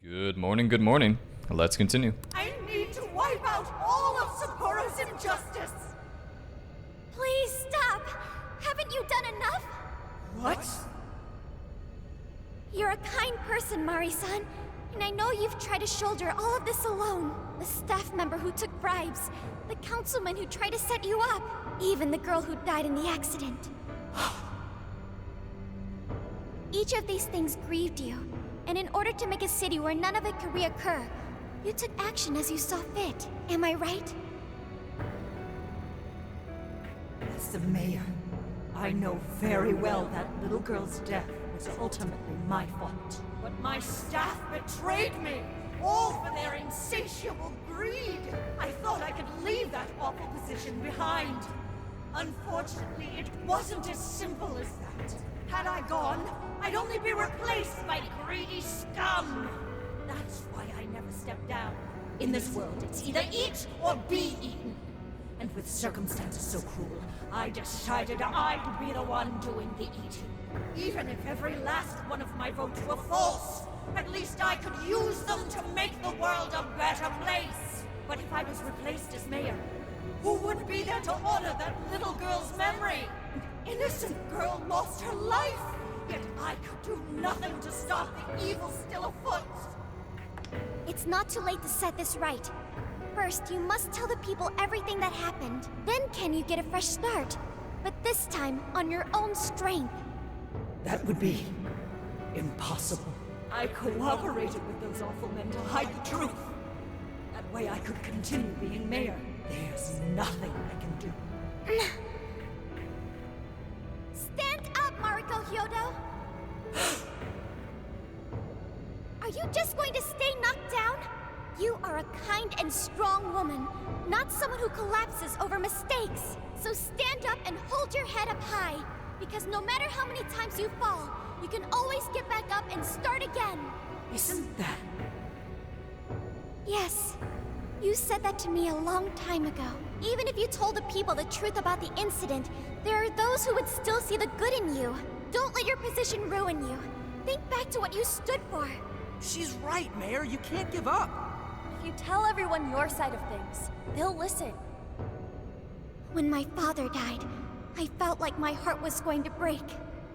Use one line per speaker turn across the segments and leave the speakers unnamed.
Good morning, good morning. Let's continue.
I need to wipe out all of Sapporo's injustice!
Please stop! Haven't you done enough?
What?
You're a kind person, Mari-san, and I know you've tried to shoulder all of this alone. The staff member who took bribes, the councilman who tried to set you up, even the girl who died in the accident. Each of these things grieved you, and in order to make a city where none of it could reoccur, you took action as you saw fit. Am I right?
As the mayor, I know very well that little girl's death was ultimately my fault. But my staff betrayed me, all for their insatiable greed. I thought I could leave that awful position behind. Unfortunately, it wasn't as simple as that. Had I gone, I'd only be replaced by greedy scum. That's why I never stepped down. In this world, it's either eat or be eaten. And with circumstances so cruel, I decided I'd be the one doing the eating. Even if every last one of my votes were false, at least I could use them to make the world a better place. But if I was replaced as mayor, who would be there to honor that little girl's memory? An innocent girl lost her life, yet I could do nothing to stop the evil still afoot.
It's not too late to set this right. First, you must tell the people everything that happened. Then can you get a fresh start? But this time, on your own strength.
That would be impossible. I cooperated with those awful men to hide the truth. That way I could continue being mayor. There's nothing I can do.
Stand up, Mariko Hyodo! Are you just going to stay knocked down? You are a kind and strong woman, not someone who collapses over mistakes. So stand up and hold your head up high, because no matter how many times you fall, you can always get back up and start again.
Isn't that...
Yes. You said that to me a long time ago. Even if you told the people the truth about the incident, there are those who would still see the good in you. Don't let your position ruin you. Think back to what you stood for.
She's right, Mayor. You can't give up.
If you tell everyone your side of things, they'll listen.
When my father died, I felt like my heart was going to break.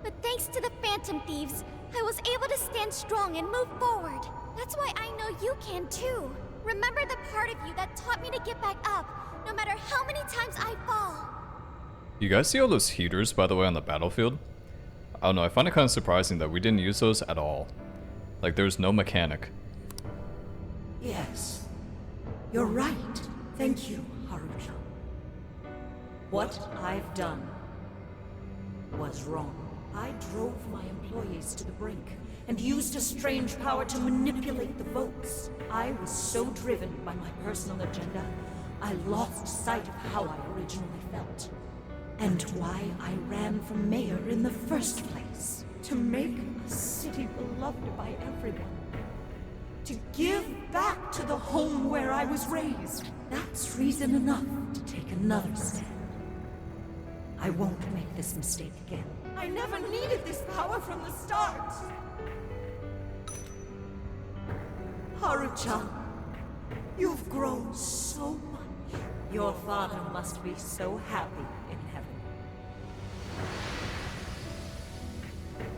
But thanks to the Phantom Thieves, I was able to stand strong and move forward. That's why I know you can too. Remember the part of you that taught me to get back up, no matter how many times I fall.
You guys see all those heaters, by the way, on the battlefield? I don't know, I find it kind of surprising that we didn't use those at all. Like, there's no mechanic.
Yes. You're right. Thank you, Haruchan. What I've done was wrong. I drove my employees to the brink and used a strange power to manipulate the votes. I was so driven by my personal agenda, I lost sight of how I originally felt. And why I ran for mayor in the first place. To make a city beloved by everyone. To give back to the home where I was raised. That's reason enough to take another stand. I won't make this mistake again. I never needed this power from the start. Haru-chan, you've grown so much. Your father must be so happy in heaven.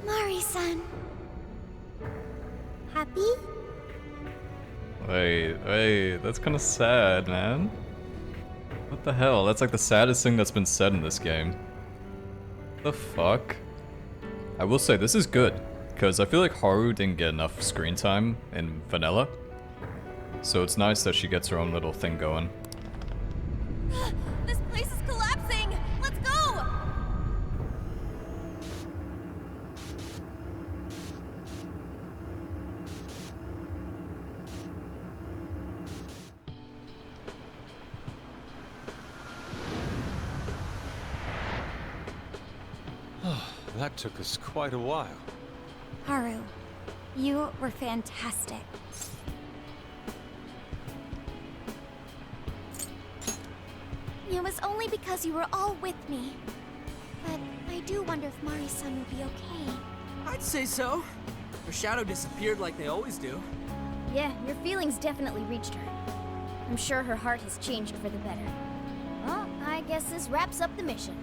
Mari-san. Happy?
Wait, that's kind of sad, man. What the hell? That's like the saddest thing that's been said in this game. The fuck? I will say, this is good, because I feel like Haru didn't get enough screen time in vanilla. So it's nice that she gets her own little thing going.
This place is collapsing! Let's go!
That took us quite a while.
Haru, you were fantastic. It was only because you were all with me. But I do wonder if Mari-san will be okay.
I'd say so. Her shadow disappeared like they always do.
Yeah, your feelings definitely reached her. I'm sure her heart has changed for the better. Well, I guess this wraps up the mission.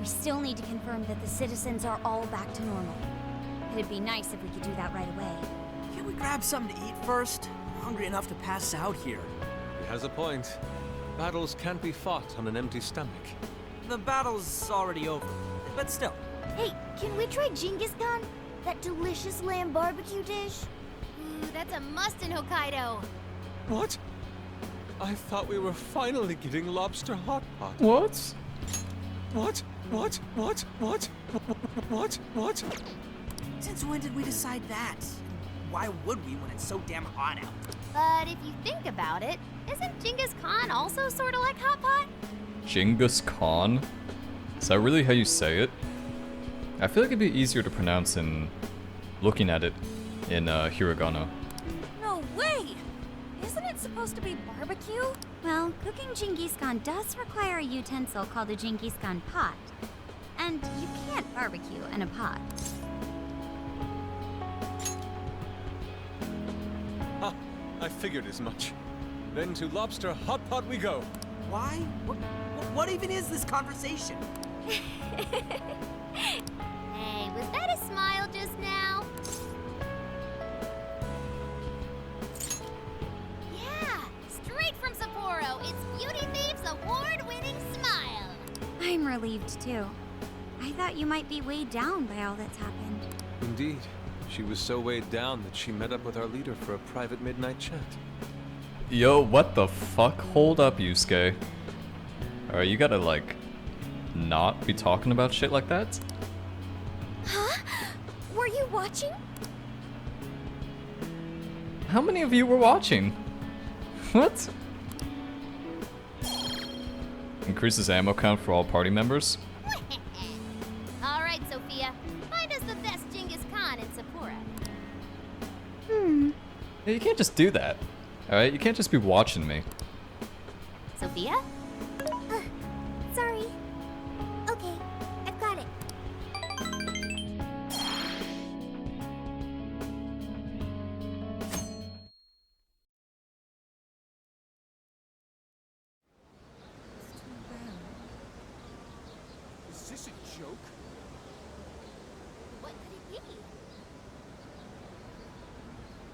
We still need to confirm that the citizens are all back to normal. It'd be nice if we could do that right away.
Can't we grab something to eat first? I'm hungry enough to pass out here.
He has a point. Battles can't be fought on an empty stomach.
The battle's already over, but still.
Hey, can we try Genghis Khan? That delicious lamb barbecue dish? Ooh, that's a must in Hokkaido.
What? I thought we were finally getting lobster hot pot.
What?
What? What? What? What? What? What?
Since when did we decide that? Why would we when it's so damn hot out?
But if you think about it, isn't Genghis Khan also sort of like hot pot?
Genghis Khan? Is that really how you say it? I feel like it'd be easier to pronounce in looking at it in hiragana.
No way! Isn't it supposed to be barbecue?
Well, cooking Genghis Khan does require a utensil called a Genghis Khan pot. And you can't barbecue in a pot.
Ha! I figured as much. Then to lobster hot pot we go.
Why? What even is this conversation?
Hey, was that a smile just now? Yeah, straight from Sapporo, it's Beauty Thief's award-winning smile. I'm relieved too. I thought you might be weighed down by all that's happened.
Indeed. She was so weighed down that she met up with our leader for a private midnight chat.
Yo, what the fuck? Hold up, Yusuke. Alright, you gotta, like, not be talking about shit like that?
Huh? Were you watching?
How many of you were watching? What? Increases ammo count for all party members?
All right, Sophia. Find us the best Genghis Khan in Sapporo.
Yeah, you can't just do that. Alright, you can't just be watching me.
Sophia? Sorry. Okay, I've got it.
Is this a joke?
What could it be?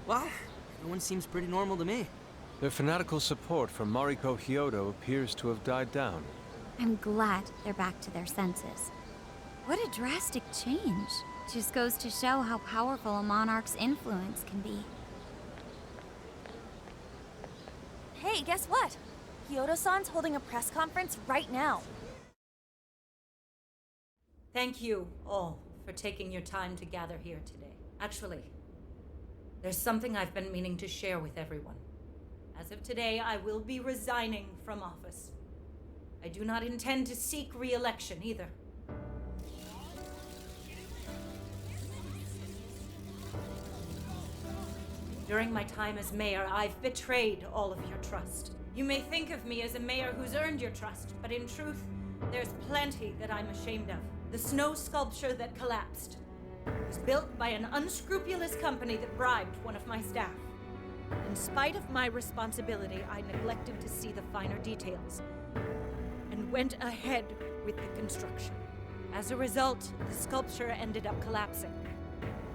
Well, everyone seems pretty normal to me.
Their fanatical support for Mariko Hyodo appears to have died down.
I'm glad they're back to their senses. What a drastic change. Just goes to show how powerful a monarch's influence can be.
Hey, guess what? Hyodo-san's holding a press conference right now.
Thank you all for taking your time to gather here today. Actually, there's something I've been meaning to share with everyone. As of today, I will be resigning from office. I do not intend to seek re-election either. During my time as mayor, I've betrayed all of your trust. You may think of me as a mayor who's earned your trust, but in truth, there's plenty that I'm ashamed of. The snow sculpture that collapsed was built by an unscrupulous company that bribed one of my staff. In spite of my responsibility, I neglected to see the finer details and went ahead with the construction. As a result, the sculpture ended up collapsing,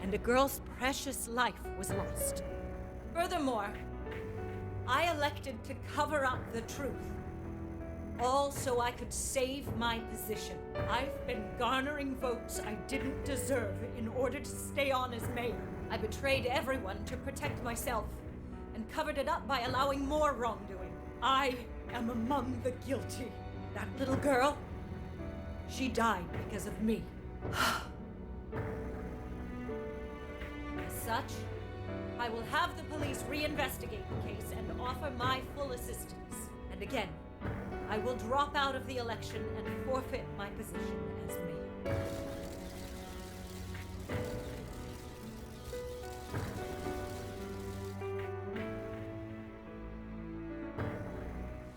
and a girl's precious life was lost. Furthermore, I elected to cover up the truth, all so I could save my position. I've been garnering votes I didn't deserve in order to stay on as mayor. I betrayed everyone to protect myself and covered it up by allowing more wrongdoing. I am among the guilty. That little girl, she died because of me. As such, I will have the police reinvestigate the case and offer my full assistance. And again, I will drop out of the election and forfeit my position as mayor.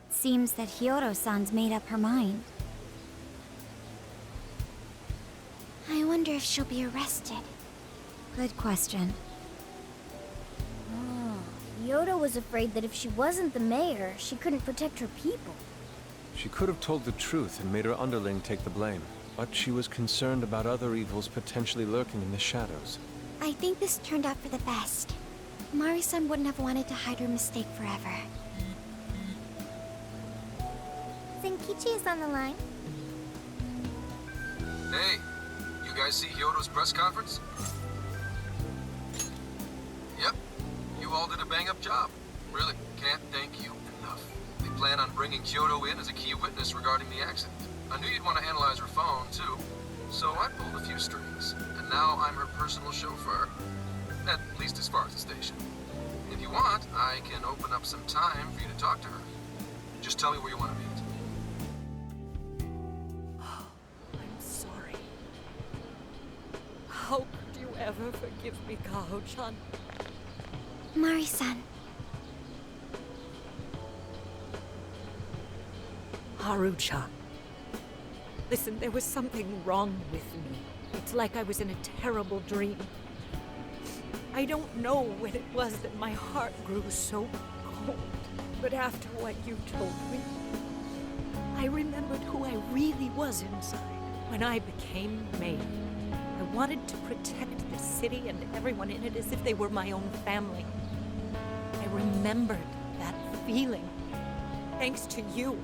Seems that Hyodo-san's made up her mind. I wonder if she'll be arrested. Good question.
Oh,
Kyoto was afraid that if she wasn't the mayor, she couldn't protect her people.
She could have told the truth and made her underling take the blame, but she was concerned about other evils potentially lurking in the shadows.
I think this turned out for the best. Mari-san wouldn't have wanted to hide her mistake forever.
Zenkichi is on the line.
Hey, you guys see Hyoto's press conference? Yep, you all did a bang-up job. Really, can't thank you enough. They plan on bringing Kyoto in as a key witness regarding the accident. I knew you'd want to analyze her phone, too. So I pulled a few strings, and now I'm her personal chauffeur. At least as far as the station. If you want, I can open up some time for you to talk to her. Just tell me where you want to meet.
I'm sorry. How could you ever forgive me, Kaho-chan?
Mari-san.
Haru-chan. Listen, there was something wrong with me. It's like I was in a terrible dream. I don't know when it was that my heart grew so cold, but after what you told me, I remembered who I really was inside. When I became mayor, I wanted to protect the city and everyone in it as if they were my own family. I remembered that feeling. Thanks to you,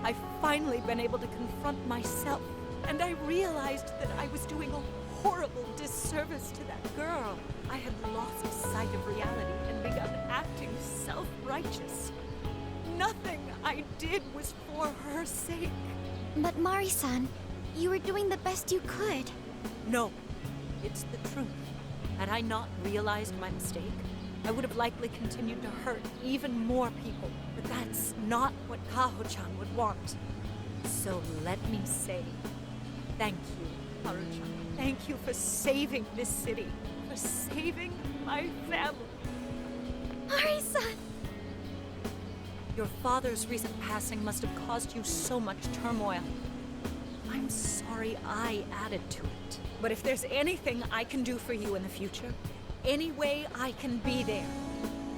I've finally been able to confront myself, and I realized that I was doing a horrible disservice to that girl. I had lost sight of reality and begun acting self-righteous. Nothing I did was for her sake.
But Mari-san, you were doing the best you could.
No, it's the truth. Had I not realized my mistake, I would have likely continued to hurt even more people. But that's not what Kaho-chan would want. So let me say, thank you, Haru-chan. Thank you for saving this city. For saving my family.
Mari-san!
Your father's recent passing must have caused you so much turmoil. I'm sorry I added to it. But if there's anything I can do for you in the future, any way I can be there,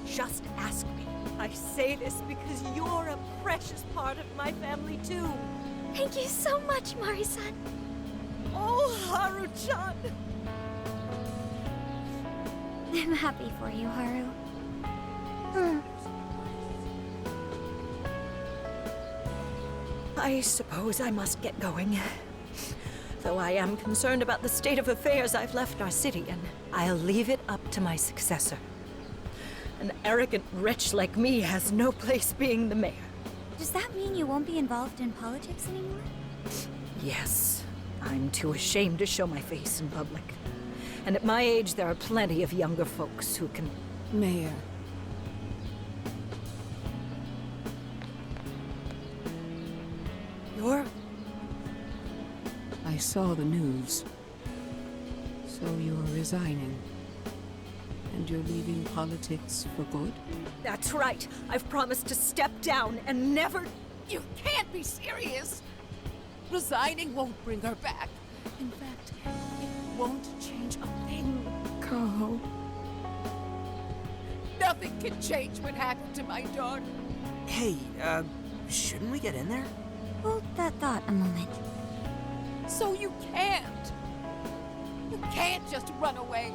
just ask me. I say this because you're a precious part of my family too.
Thank you so much, Mari-san.
Oh, Haru-chan!
I'm happy for you, Haru.
I suppose I must get going. Though I am concerned about the state of affairs I've left our city, and I'll leave it up to my successor. An arrogant wretch like me has no place being the mayor.
Does that mean you won't be involved in politics anymore?
Yes, I'm too ashamed to show my face in public. And at my age, there are plenty of younger folks who can...
Mayor.
You're...
I saw the news. So you're resigning. And you're leaving politics for good?
That's right. I've promised to step down and never...
You can't be serious! Resigning won't bring her back. In fact, it won't change a thing. Kaho. Nothing can change what happened to my daughter.
Hey, shouldn't we get in there?
Hold that thought a moment.
So you can't! You can't just run away.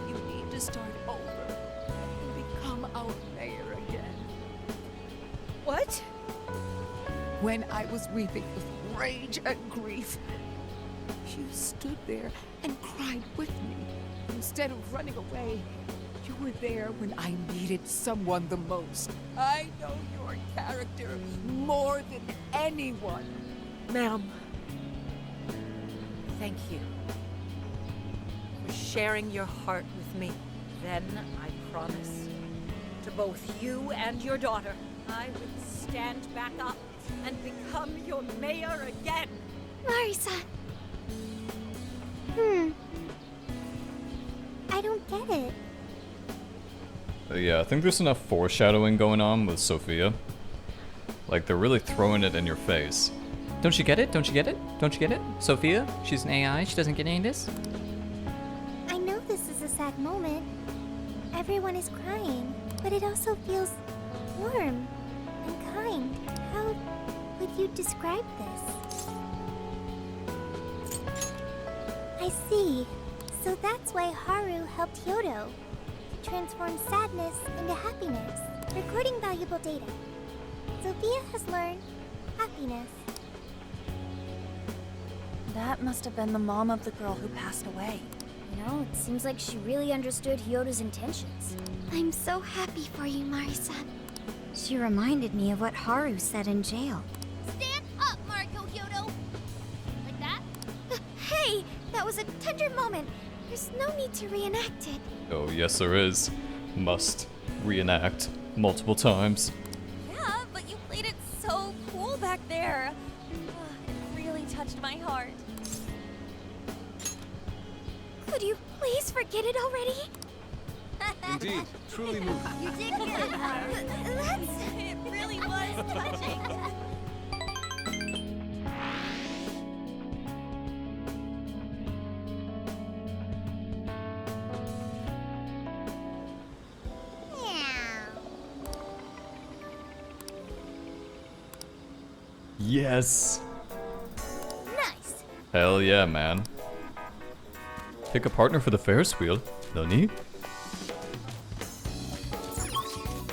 You need to start over and become our mayor again.
What?
When I was weeping with rage and grief, you stood there and cried with me. Instead of running away, you were there when I needed someone the most. I know your character more than anyone.
Ma'am, thank you for sharing your heart with me. Then I promise to both you and your daughter, I would stand back up and become your mayor again.
Mari-san.
I don't get it.
Yeah, I think there's enough foreshadowing going on with Sophia. Like, they're really throwing it in your face. Don't you get it? Don't you get it? Don't you get it? Sophia? She's an AI, she doesn't get any of this?
I know this is a sad moment. Everyone is crying. but it also feels warm and kind. How would you describe this? I see. So that's why Haru helped Hyodo to transform sadness into happiness, recording valuable data. Sophia has learned happiness.
That must have been the mom of the girl who passed away.
You know, it seems like she really understood Hyodo's intentions. I'm so happy for you, Mari-san.
She reminded me of what Haru said in jail.
Stand up, Mariko Hyodo! Like that? Hey, that was a tender moment. There's no need to reenact it.
Oh, yes there is. Must reenact multiple times.
Yeah, but you played it so cool back there. It really touched my heart.
Could you please forget it already?
Indeed, truly moving.
You did good, Haru.
It really was touching.
Yes!
Nice.
Hell yeah, man. Pick a partner for the Ferris wheel, Nani?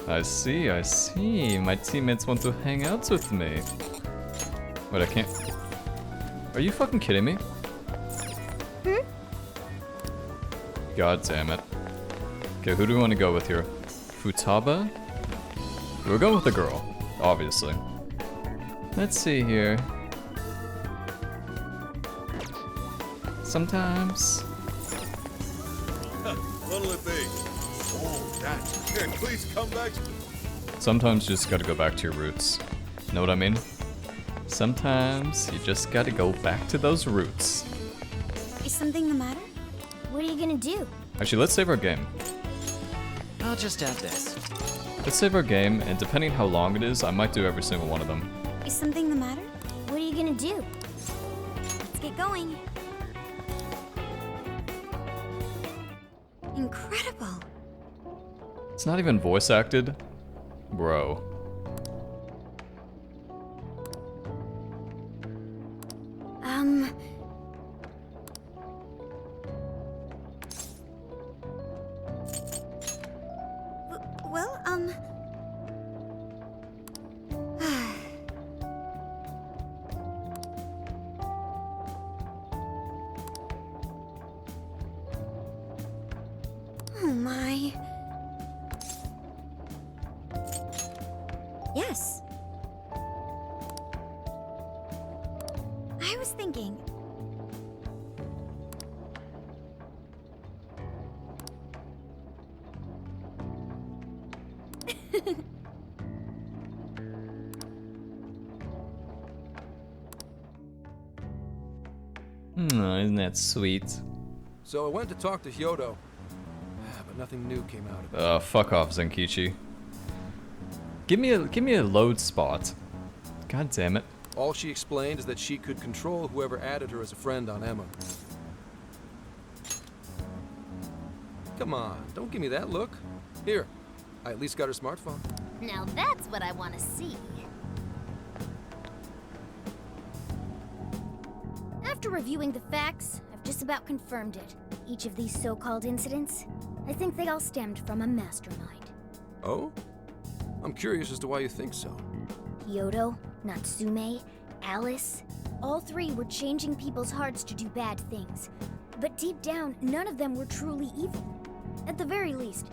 I see, I see. My teammates want to hang out with me. Wait, I can't... Are you fucking kidding me? God damn it. Okay, who do we want to go with here? Futaba? We're going with the girl, obviously. Let's see here. Sometimes...
What'll it be? Oh, that's... Here, please come back.
Sometimes you just gotta go back to your roots. Know what I mean? Sometimes you just gotta go back to those roots.
Is something the matter?
What are you gonna do?
Actually, let's save our game.
I'll just add this.
Let's save our game, and depending how long it is, I might do every single one of them.
Is something the matter?
What are you gonna do?
Let's get going. Incredible.
It's not even voice acted. Bro.
Well, oh my. Yes. I was thinking.
Isn't that sweet?
So I went to talk to Hyodo, but nothing new came out of it.
Fuck off, Zenkichi. Give me a load spot. God damn it.
All she explained is that she could control whoever added her as a friend on Emma. Come on, don't give me that look. Here, I at least got her smartphone.
Now that's what I want to see. After reviewing the facts, I've just about confirmed it. Each of these so-called incidents, I think they all stemmed from a mastermind.
Oh? I'm curious as to why you think so.
Hyodo, Natsume, Alice, all three were changing people's hearts to do bad things. But deep down, none of them were truly evil. At the very least,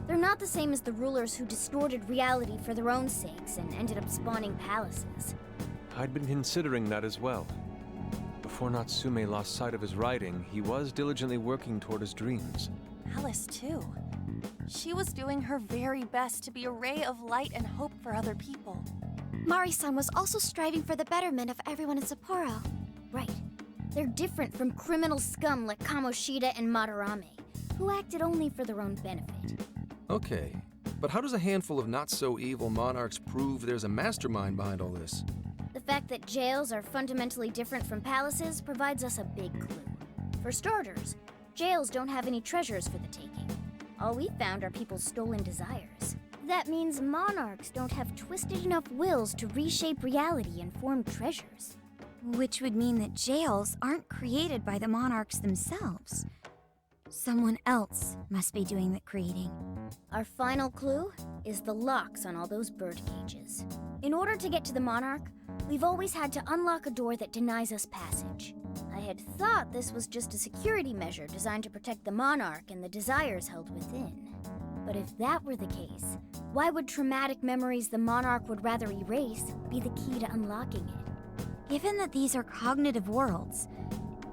they're not the same as the rulers who distorted reality for their own sakes and ended up spawning palaces.
I'd been considering that as well. Before Natsume lost sight of his writing, he was diligently working toward his dreams.
Alice, too. She was doing her very best to be a ray of light and hope for other people.
Mari-san was also striving for the betterment of everyone in Sapporo. Right. They're different from criminal scum like Kamoshida and Madarame, who acted only for their own benefit.
Okay, but how does a handful of not-so-evil monarchs prove there's a mastermind behind all this?
The fact that jails are fundamentally different from palaces provides us a big clue. For starters, jails don't have any treasures for the taking. All we found are people's stolen desires.
That means monarchs don't have twisted enough wills to reshape reality and form treasures.
Which would mean that jails aren't created by the monarchs themselves. Someone else must be doing the creating.
Our final clue is the locks on all those bird cages. In order to get to the monarch, we've always had to unlock a door that denies us passage. I had thought this was just a security measure designed to protect the monarch and the desires held within. But if that were the case, why would traumatic memories the monarch would rather erase be the key to unlocking it?
Given that these are cognitive worlds,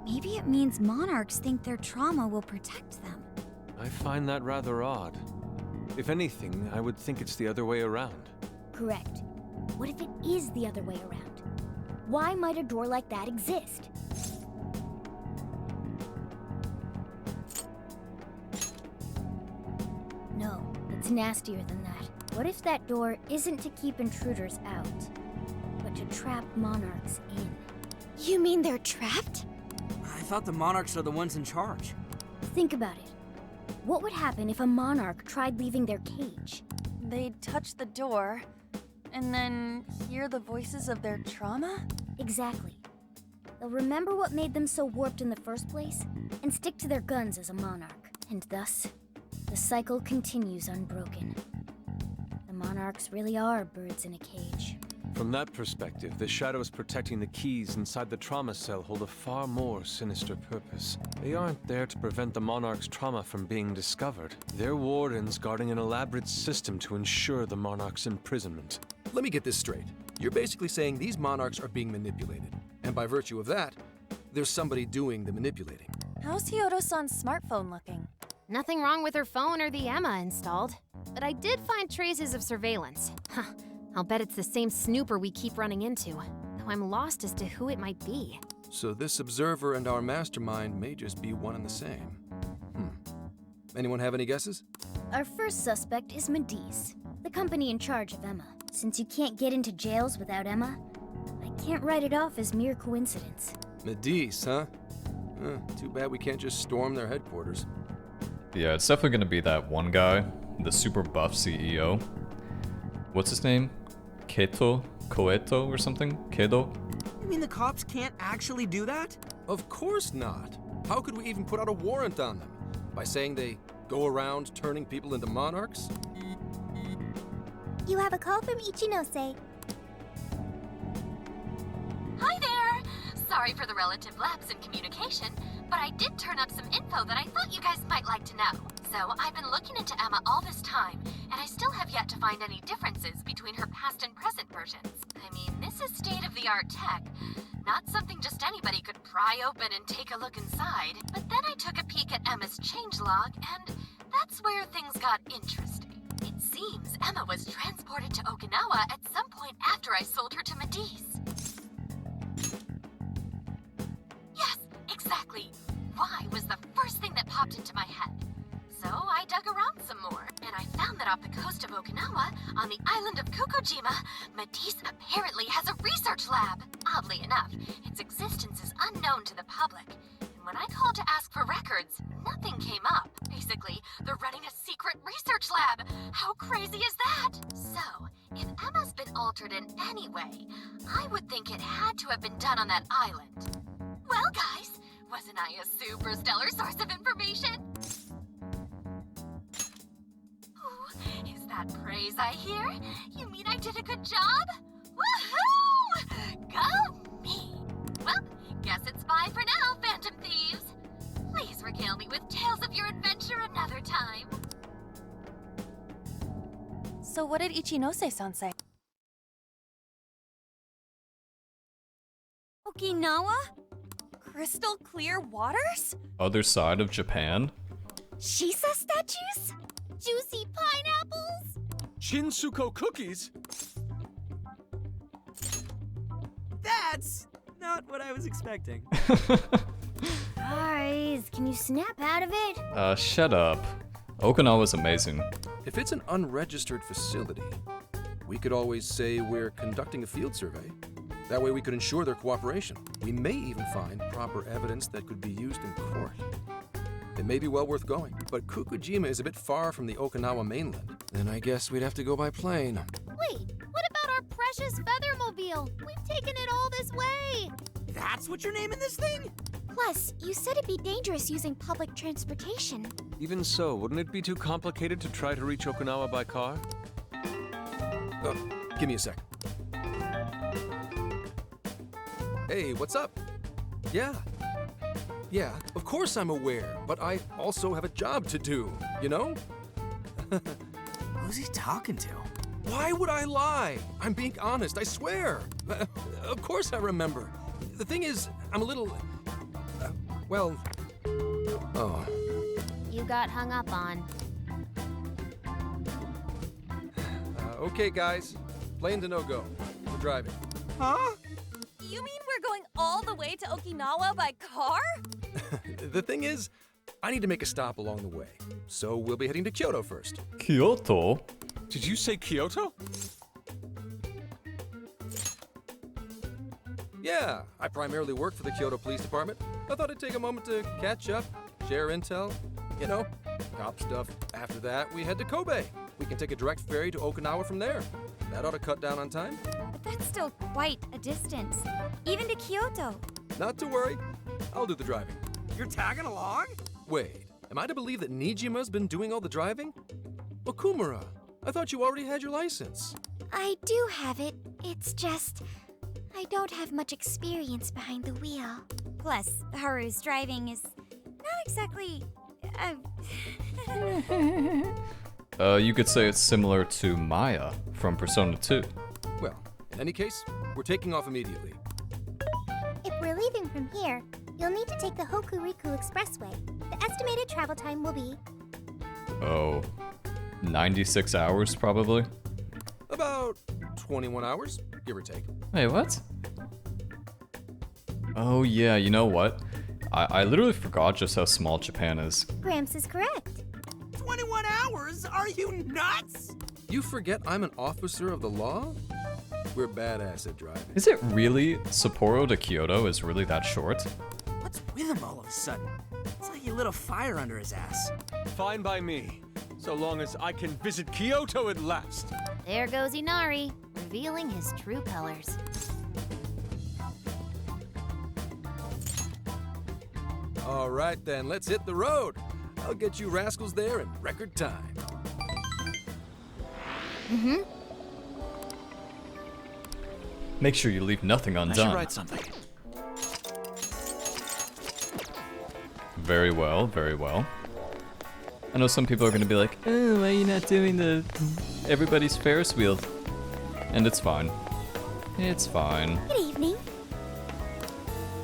maybe it means monarchs think their trauma will protect them.
I find that rather odd. If anything, I would think it's the other way around.
Correct. What if it is the other way around? Why might a door like that exist? No, it's nastier than that. What if that door isn't to keep intruders out, but to trap monarchs in?
You mean they're trapped?
I thought the monarchs are the ones in charge.
Think about it. What would happen if a monarch tried leaving their cage?
They'd touch the door, and then hear the voices of their trauma?
Exactly. They'll remember what made them so warped in the first place, and stick to their guns as a monarch. And thus, the cycle continues unbroken. The monarchs really are birds in a cage.
From that perspective, the shadows protecting the keys inside the trauma cell hold a far more sinister purpose. They aren't there to prevent the monarch's trauma from being discovered. They're wardens guarding an elaborate system to ensure the monarch's imprisonment.
Let me get this straight. You're basically saying these monarchs are being manipulated, and by virtue of that, there's somebody doing the manipulating.
How's Hyodo-san's smartphone looking?
Nothing wrong with her phone or the Emma installed. But I did find traces of surveillance. Huh, I'll bet it's the same snooper we keep running into, though I'm lost as to who it might be.
So this observer and our mastermind may just be one and the same. Anyone have any guesses?
Our first suspect is Medice, the company in charge of Emma. Since you can't get into jails without Emma, I can't write it off as mere coincidence.
Medice, huh? Too bad we can't just storm their headquarters.
Yeah, it's definitely gonna be that one guy, the super buff CEO. What's his name? Koeto or something? Kedo?
You mean the cops can't actually do that?
Of course not. How could we even put out a warrant on them? By saying they go around turning people into monarchs?
You have a call from Ichinose.
Hi there! Sorry for the relative lapse in communication, but I did turn up some info that I thought you guys might like to know. So I've been looking into Emma all this time, and I still have yet to find any differences between her past and present versions. I mean, this is state-of-the-art tech. Not something just anybody could pry open and take a look inside. But then I took a peek at Emma's changelog, and that's where things got interesting. It seems Emma was transported to Okinawa at some point after I sold her to Medice. Yes, exactly. Why was the first thing that popped into my head. So I dug around some more, and I found that off the coast of Okinawa, on the island of Kokojima, Medice apparently has a research lab. Oddly enough, its existence is unknown to the public. And when I called to ask for records, nothing came up. Basically, they're running a secret research lab. How crazy is that? So, if Emma's been altered in any way, I would think it had to have been done on that island. Well, guys, wasn't I a super stellar source of information? Ooh, is that praise I hear? You mean I did a good job? Woohoo! Go me! Well, guess it's bye for now, Phantom Thieves. Please regale me with tales of your adventure another time.
So what did Ichinose-san say?
Okinawa?
Crystal clear waters?
Other side of Japan?
Shisa statues?
Juicy pineapples?
Shinsuko cookies?
That's not what I was expecting.
Guys, can you snap out of it?
Shut up. Okinawa's amazing.
If it's an unregistered facility, we could always say we're conducting a field survey. That way we could ensure their cooperation. We may even find proper evidence that could be used in court. It may be well worth going, but Kokujima is a bit far from the Okinawa mainland. Then I guess we'd have to go by plane.
Wait, what about our precious Feathermobile? We've taken it all this way!
That's what you're naming this thing?
Plus, you said it'd be dangerous using public transportation.
Even so, wouldn't it be too complicated to try to reach Okinawa by car?
Give me a sec. Hey, what's up? Yeah, of course I'm aware, but I also have a job to do, you know?
Who's he talking to?
Why would I lie? I'm being honest, I swear. Of course I remember. The thing is, I'm a little... oh.
You got hung up on.
Okay, guys. Plane to no-go. We're driving.
Huh? You mean we're going all the way to Okinawa by car?
The thing is, I need to make a stop along the way. So we'll be heading to Kyoto first.
Kyoto?
Did you say Kyoto?
Yeah, I primarily work for the Kyoto Police Department. I thought I'd take a moment to catch up, share intel, you know, cop stuff. After that, we head to Kobe. We can take a direct ferry to Okinawa from there. That ought to cut down on time.
But that's still quite a distance, even to Kyoto.
Not to worry, I'll do the driving.
You're tagging along?
Wait, am I to believe that Nijima's been doing all the driving? Okumura, I thought you already had your license.
I do have it. It's just... I don't have much experience behind the wheel.
Plus, Haru's driving is not exactly...
You could say it's similar to Maya from Persona 2.
Well, in any case, we're taking off immediately.
If we're leaving from here, you'll need to take the Hokuriku Expressway. The estimated travel time will be...
96 hours, probably?
About 21 hours, give or take.
Wait, what? Oh yeah, you know what? I literally forgot just how small Japan is.
Gramps is correct.
21 hours? Are you nuts?
You forget I'm an officer of the law? We're badass at driving.
Is it really? Sapporo to Kyoto is really that short?
What's with him all of a sudden? It's like he lit a fire under his ass.
Fine by me, so long as I can visit Kyoto at last.
There goes Inari, revealing his true colors.
All right then, let's hit the road. I'll get you rascals there in record time.
Make sure you leave nothing undone.
I should write something.
Very well, very well. I know some people are gonna be like, oh, why are you not doing the everybody's Ferris wheel? And it's fine. It's fine.
Good evening.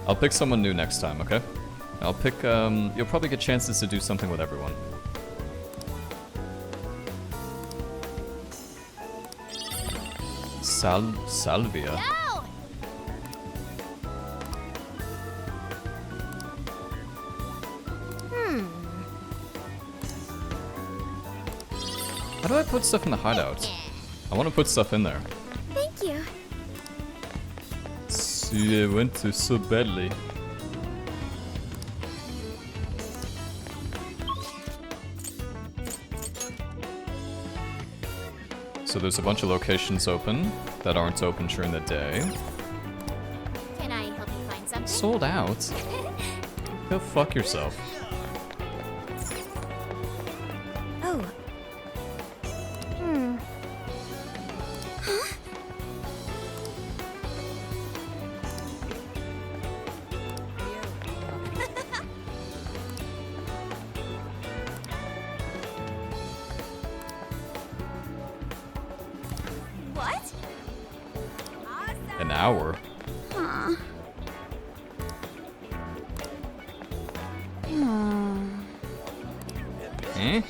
I'll pick someone new next time, okay? I'll pick, you'll probably get chances to do something with everyone. Salvia.
Down!
How do I put stuff in the hideout? I want to put stuff in there.
Thank you.
See, I went to so badly. So there's a bunch of locations open that aren't open during the day.
Can I help you find something?
Sold out? Go fuck yourself.
Oh. Huh?
What?
An hour?
Huh.
Eh?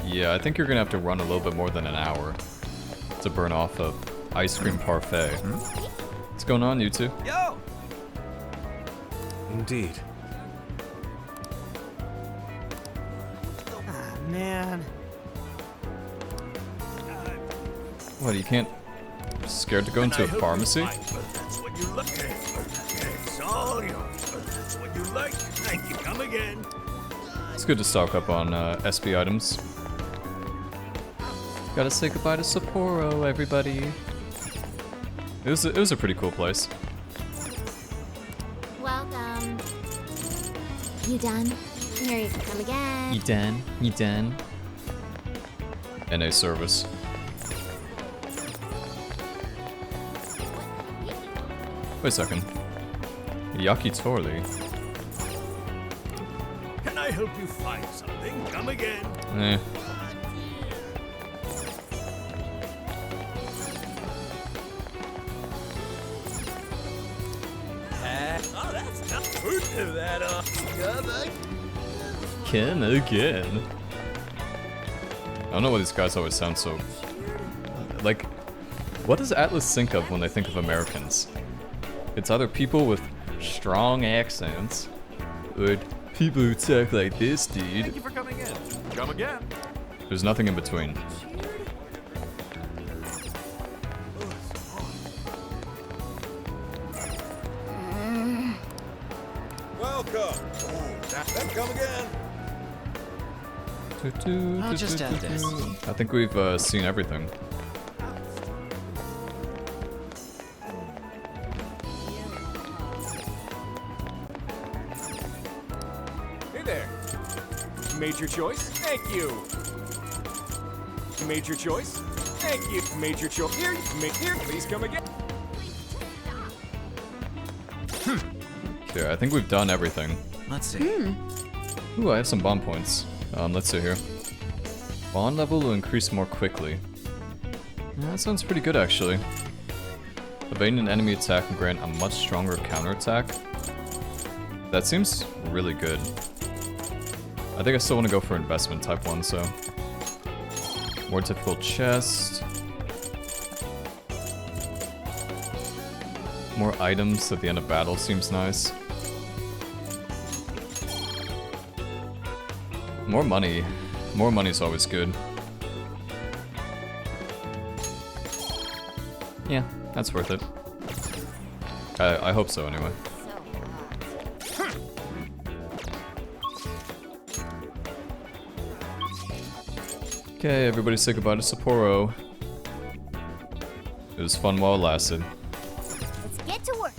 Yeah, I think you're gonna have to run a little bit more than an hour to burn off a ice cream parfait. What's going on, you two?
Yo!
Indeed.
Ah, man.
What, you can't... Scared to go into a pharmacy?
That's what you're looking at. It's all yours.
What you like? Thank you. Come again.
It's good to stock up on SP items. Gotta say goodbye to Sapporo, everybody. It was a pretty cool place.
Welcome. You done? Here you can come again.
You done? You done? NA service. Wait a second. Yakitori.
Can I help you find something? Come again.
Eh.
Oh, that's not good to that.
Come again. I don't know why these guys always sound so... Like, what does Atlas think of when they think of Americans? It's either people with strong accents, or people who talk like this, dude.
Thank you for coming in. Come again.
There's nothing in between.
Welcome. Then come again.
I'll just add this.
I think we've seen everything.
Hey there. Made your choice? Thank you. Made your choice? Thank you. Made your choice. Here, please come again.
Okay, I think we've done everything.
Let's see.
Ooh, I have some bond points. Let's see here. Bond level will increase more quickly. Yeah, that sounds pretty good, actually. Evade an enemy attack and grant a much stronger counterattack. That seems really good. I think I still want to go for investment type 1, so... More difficult chest. More items at the end of battle seems nice. More money. More money's always good. Yeah, that's worth it. I hope so, anyway. Okay, everybody say goodbye to Sapporo. It was fun while it lasted.
Let's get to work.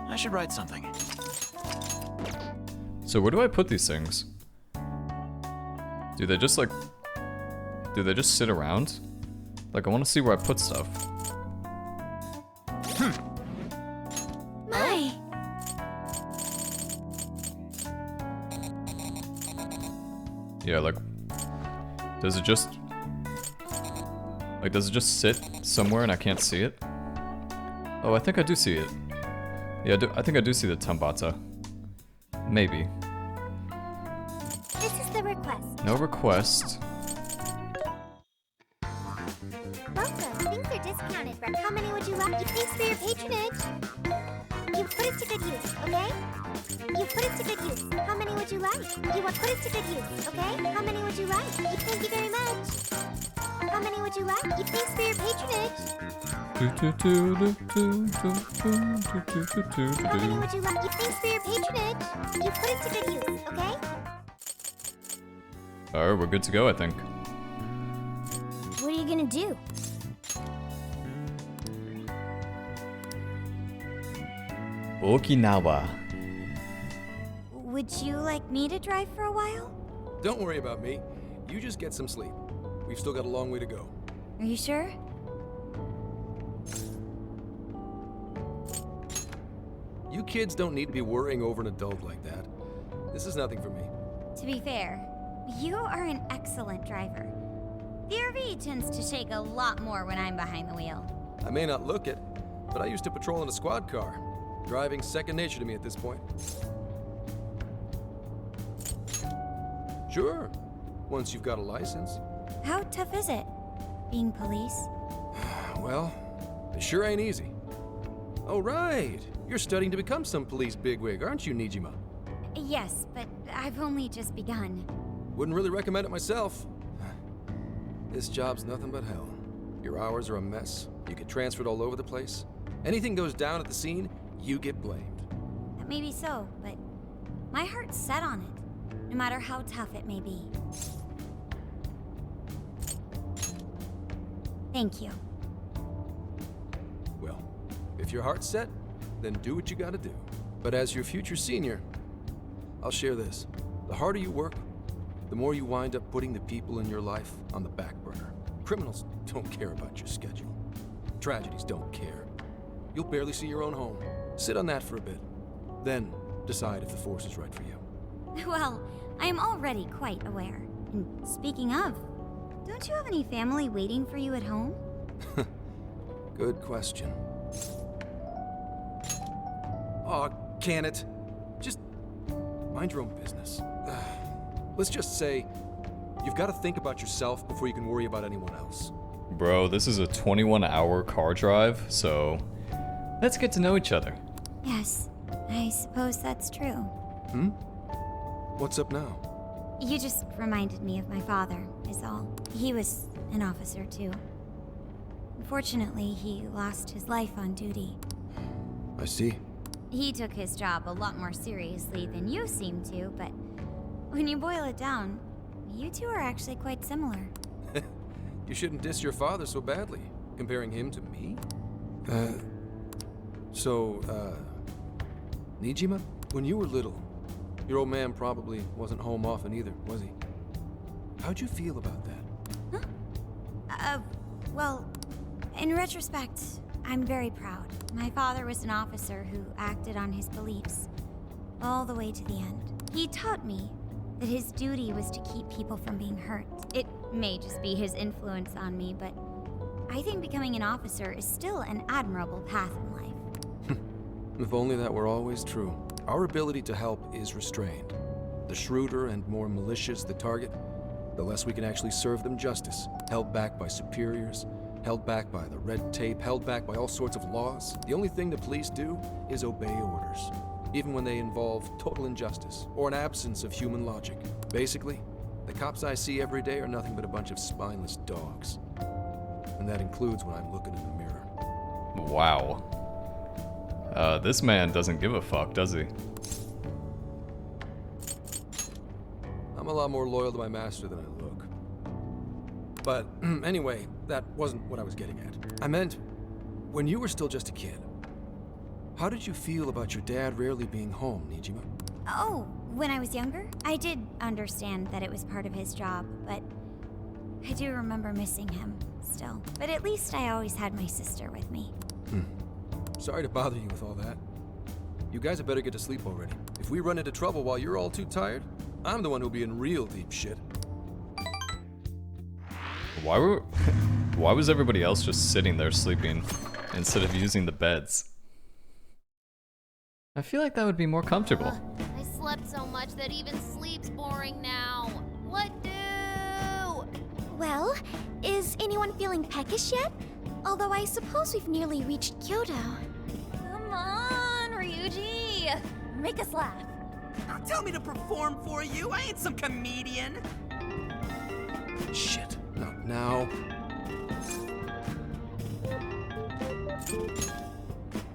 I should write something.
So where do I put these things? Do they just like... Do they just sit around? Like, I want to see where I put stuff.
My!
Yeah, like... Does it just... Like, does it just sit somewhere and I can't see it? Oh, I think I do see it. Yeah, I think I do see the Tambata. Maybe.
This is the request.
No request.
Welcome. Things are discounted. How many would you like? Thanks for your patronage. You put it to good use, okay? You put it to good use. How many would you like? You want put it to good use, okay? How many would you like? Thank you very much. How many would you like? Thanks for your patronage. How many would you like? Thanks for your patronage. You put it to good use, okay?
Alright, we're good to go, I think.
What are you gonna do?
Okinawa.
Would you like me to drive for a while?
Don't worry about me. You just get some sleep. We've still got a long way to go.
Are you sure?
You kids don't need to be worrying over an adult like that. This is nothing for me.
To be fair, you are an excellent driver. The RV tends to shake a lot more when I'm behind the wheel.
I may not look it, but I used to patrol in a squad car. Driving's second nature to me at this point. Sure, once you've got a license.
How tough is it, being police?
Well, it sure ain't easy. Oh, right. You're studying to become some police bigwig, aren't you, Nijima?
Yes, but I've only just begun.
Wouldn't really recommend it myself. This job's nothing but hell. Your hours are a mess. You get transferred all over the place. Anything goes down at the scene, you get blamed.
That may be so, but my heart's set on it, no matter how tough it may be. Thank you.
Well, if your heart's set, then do what you gotta do. But as your future senior, I'll share this. The harder you work, the more you wind up putting the people in your life on the back burner. Criminals don't care about your schedule. Tragedies don't care. You'll barely see your own home. Sit on that for a bit. Then decide if the force is right for you.
Well, I am already quite aware. And speaking of, don't you have any family waiting for you at home?
Good question. Aw, can it? Just mind your own business. Let's just say, you've got to think about yourself before you can worry about anyone else.
Bro, this is a 21-hour car drive, so let's get to know each other.
Yes, I suppose that's true.
Hmm? What's up now?
You just reminded me of my father, is all. He was an officer, too. Unfortunately, he lost his life on duty.
I see.
He took his job a lot more seriously than you seem to, but when you boil it down, you two are actually quite similar.
You shouldn't diss your father so badly, comparing him to me. Nijima, when you were little, your old man probably wasn't home often either, was he? How'd you feel about that?
Huh? Well, in retrospect, I'm very proud. My father was an officer who acted on his beliefs all the way to the end. He taught me that his duty was to keep people from being hurt. It may just be his influence on me, but I think becoming an officer is still an admirable path in life.
If only that were always true. Our ability to help is restrained. The shrewder and more malicious the target, the less we can actually serve them justice. Held back by superiors, held back by the red tape, held back by all sorts of laws. The only thing the police do is obey orders, even when they involve total injustice or an absence of human logic. Basically, the cops I see every day are nothing but a bunch of spineless dogs. And that includes when I'm looking in the mirror.
Wow. This man doesn't give a fuck, does he?
I'm a lot more loyal to my master than I look. But anyway, that wasn't what I was getting at. I meant, when you were still just a kid, how did you feel about your dad rarely being home, Nijima?
Oh, when I was younger, I did understand that it was part of his job, but I do remember missing him still. But at least I always had my sister with me.
Sorry to bother you with all that. You guys had better get to sleep already. If we run into trouble while you're all too tired, I'm the one who'll be in real deep shit.
Why was everybody else just sitting there sleeping instead of using the beds? I feel like that would be more comfortable.
I slept so much that even sleep's boring now. What do?
Well, is anyone feeling peckish yet? Although I suppose we've nearly reached Kyoto.
Come on, Ryuji! Make us laugh.
Don't tell me to perform for you. I ain't some comedian.
Shit, not now.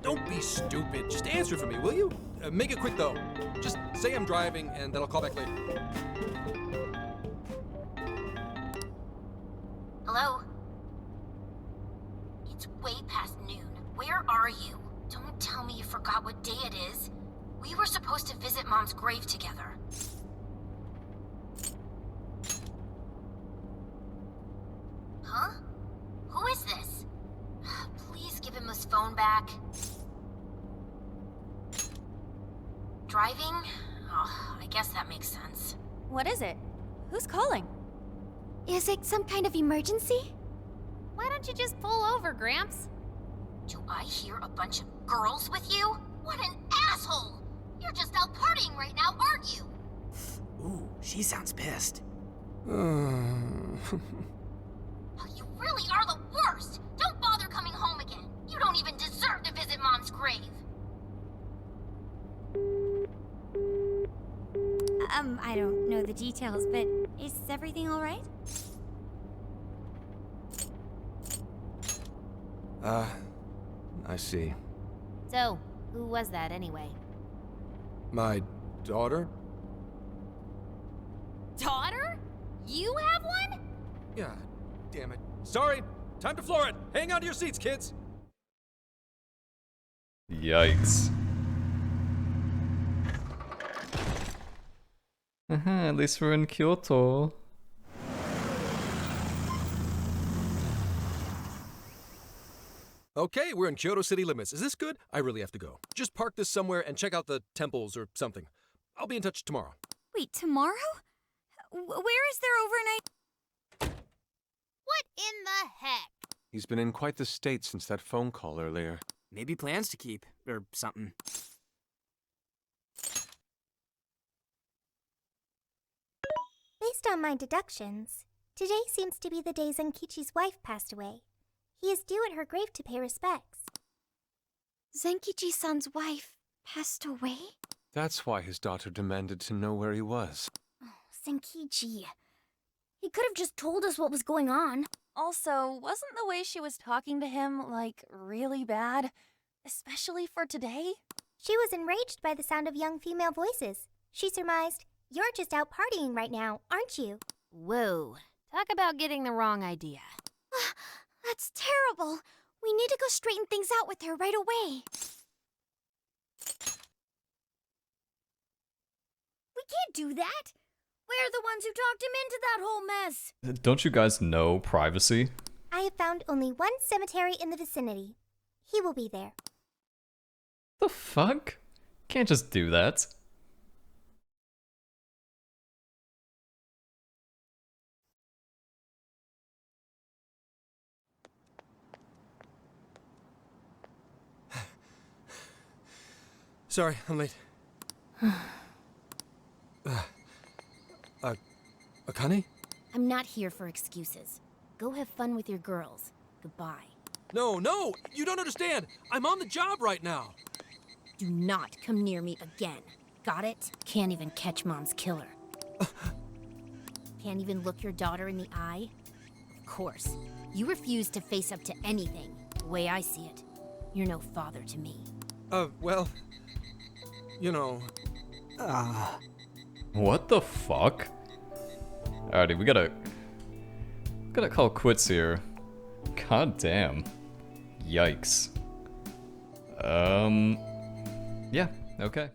Don't be stupid. Just answer for me, will you? Make it quick, though. Just say I'm driving, and then I'll call back later.
Hello? It's way past noon. Where are you? Don't tell me you forgot what day it is. We were supposed to visit Mom's grave together. Huh? Who is this? Please give him his phone back. Driving? Oh, I guess that makes sense.
What is it? Who's calling?
Is it some kind of emergency?
Why don't you just pull over, Gramps?
Do I hear a bunch of girls with you? What an asshole! You're just out partying right now, aren't you?
Ooh, she sounds pissed.
Oh, you really are the worst! Don't bother coming home again. You don't even deserve to visit Mom's grave.
I don't know the details, but is everything all right?
I see.
So, who was that anyway?
My daughter?
Daughter? You have one?
Yeah, damn it. Sorry, time to floor it. Hang on to your seats, kids.
Yikes. At least we're in Kyoto.
Okay, we're in Kyoto city limits. Is this good? I really have to go. Just park this somewhere and check out the temples or something. I'll be in touch tomorrow.
Wait, tomorrow? Where is there overnight?
What in the heck?
He's been in quite the state since that phone call earlier.
Maybe plans to keep, or something.
Based on my deductions, today seems to be the day Zenkichi's wife passed away. He is due at her grave to pay respects.
Zenkichi-san's wife passed away?
That's why his daughter demanded to know where he was.
Zenkichi. He could have just told us what was going on.
Also, wasn't the way she was talking to him, like, really bad? Especially for today?
She was enraged by the sound of young female voices. She surmised, "You're just out partying right now, aren't you?"
Whoa. Talk about getting the wrong idea.
That's terrible. We need to go straighten things out with her right away.
We can't do that. We're the ones who talked him into that whole mess.
Don't you guys know privacy?
I have found only one cemetery in the vicinity. He will be there.
The fuck? Can't just do that.
Sorry, I'm late. Akane?
I'm not here for excuses. Go have fun with your girls. Goodbye.
No, you don't understand. I'm on the job right now.
Do not come near me again. Got it? Can't even catch Mom's killer. Can't even look your daughter in the eye? Of course. You refuse to face up to anything. The way I see it, you're no father to me.
Well, you know...
What the fuck? Alrighty, we gotta call quits here. God damn. Yikes. Yeah, okay.